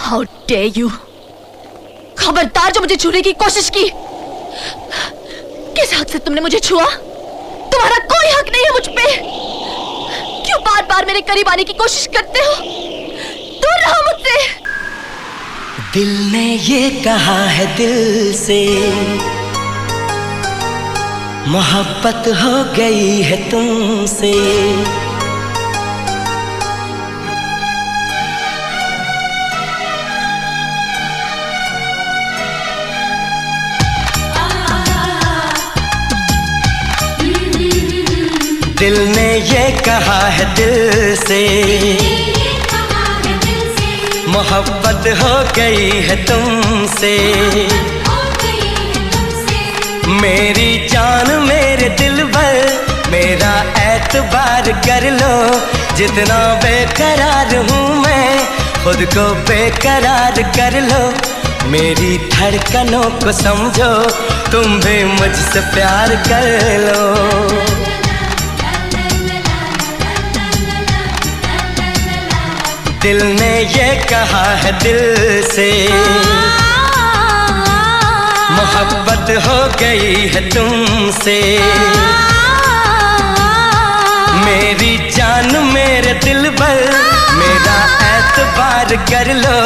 How dare you! खबरदार जो मुझे छूने की कोशिश की। किस हक से तुमने मुझे छुआ? तुम्हारा कोई हक नहीं है मुझ पे। क्यों बार बार मेरे करीब आने की कोशिश करते हो? दूर रहो मुझसे। दिल ने ये कहा है दिल से, मोहब्बत हो गई है तुमसे। दिल ने ये कहा है दिल से, मोहब्बत हो गई है तुमसे। मेरी जान मेरे दिल भर, मेरा एतबार कर लो। जितना बेकरार हूँ मैं, खुद को बेकरार कर लो। मेरी धड़कनों को समझो, तुम भी मुझसे प्यार कर लो। दिल ने ये कहा है दिल से, मोहब्बत हो गई है तुमसे। मेरी जान मेरे दिल भर, मेरा एतबार कर लो।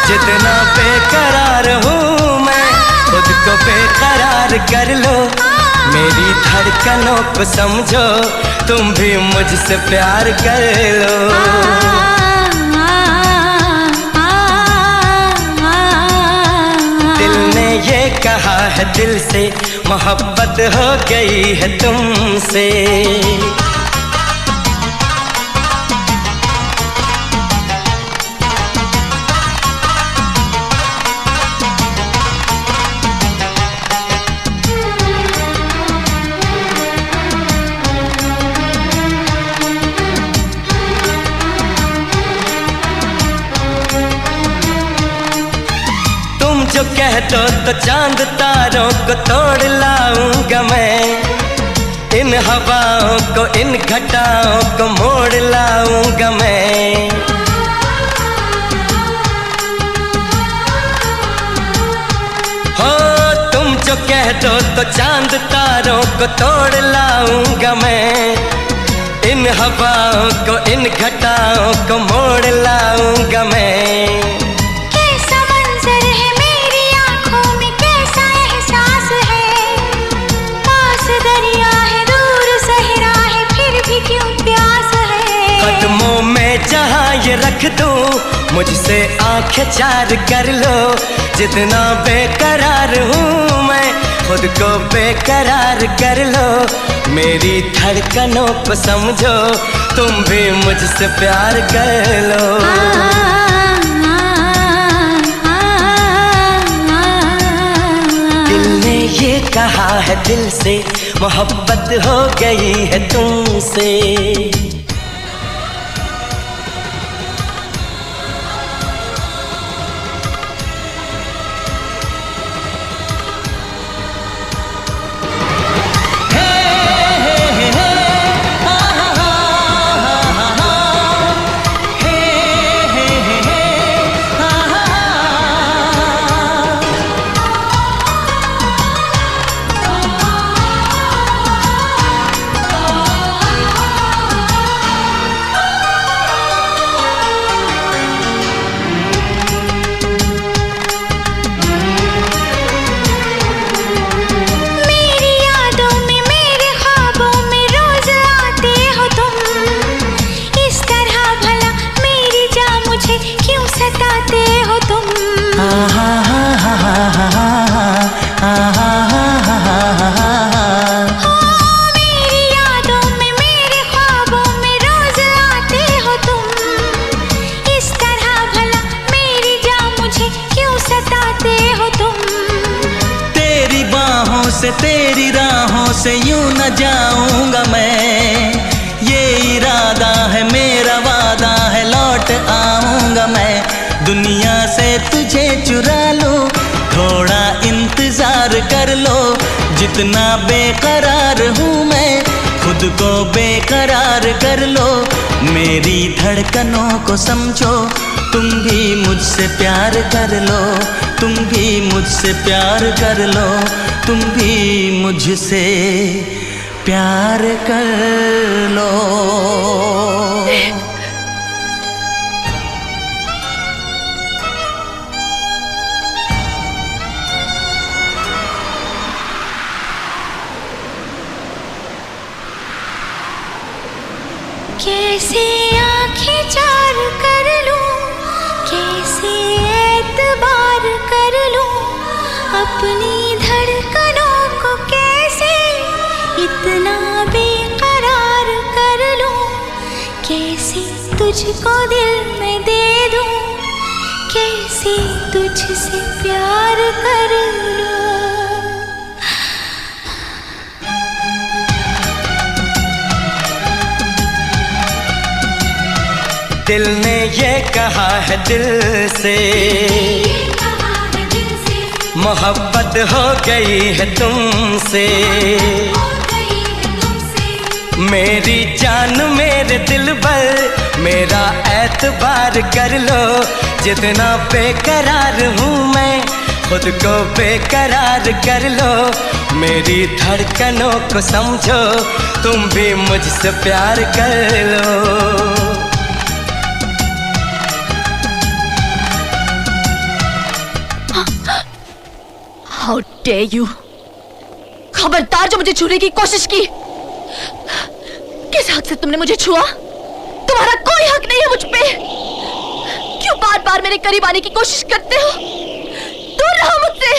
जितना बेकरार हूँ मैं, खुद को बेकरार कर लो। मेरी धड़कनों को समझो, तुम भी मुझसे प्यार कर लो। ये कहा है दिल से, मोहब्बत हो गई है तुमसे। जो कह दो तो चांद तारों को तोड़ लाऊंगा मैं। इन हवाओं को, इन घटाओं को मोड़ लाऊंगा मैं। हो तुम जो कह दो तो चांद तारों को तोड़ लाऊंगा मैं। इन हवाओं को, इन घटाओं को मोड़ लाऊंगा मैं। कदमों में जहाँ ये रख दूँ, मुझसे आंखें चार कर लो। जितना बेकरार हूँ मैं, खुद को बेकरार कर लो। मेरी धड़कनों को समझो, तुम भी मुझसे प्यार कर लो। दिल ने ये कहा है दिल से, मोहब्बत हो गई है तुमसे। से तेरी राहों से यूं न जाऊंगा मैं। ये इरादा है मेरा, वादा है लौट आऊंगा मैं। दुनिया से तुझे चुरा लूं, थोड़ा इंतजार कर लो। जितना बेकरार हूँ मैं, खुद को बेकरार कर लो। मेरी धड़कनों को समझो, तुम भी मुझ मुझसे प्यार कर लो, तुम भी मुझसे प्यार कर लो, तुम भी मुझसे प्यार कर लो। कैसे आँखें चार कर लूं, कैसे एतबार कर लूं, अपनी धड़कनों को कैसे इतना बेकरार कर लूं, कैसे तुझको दिल में दे दूं, कैसे तुझसे प्यार कर लूं। दिल ने ये कहा है दिल से, मोहब्बत हो गई है तुमसे। मेरी जान मेरे दिल पर मेरा एतबार कर लो, जितना बेकरार हूँ मैं खुद को बेकरार कर लो। मेरी धड़कनों को समझो, तुम भी मुझसे प्यार कर लो। How dare you! खबरदार जो मुझे छूने की कोशिश की। किस हक से तुमने मुझे छुआ? तुम्हारा कोई हक नहीं है मुझ पे। क्यों बार बार मेरे करीब आने की कोशिश करते हो? दूर रहो मुझसे।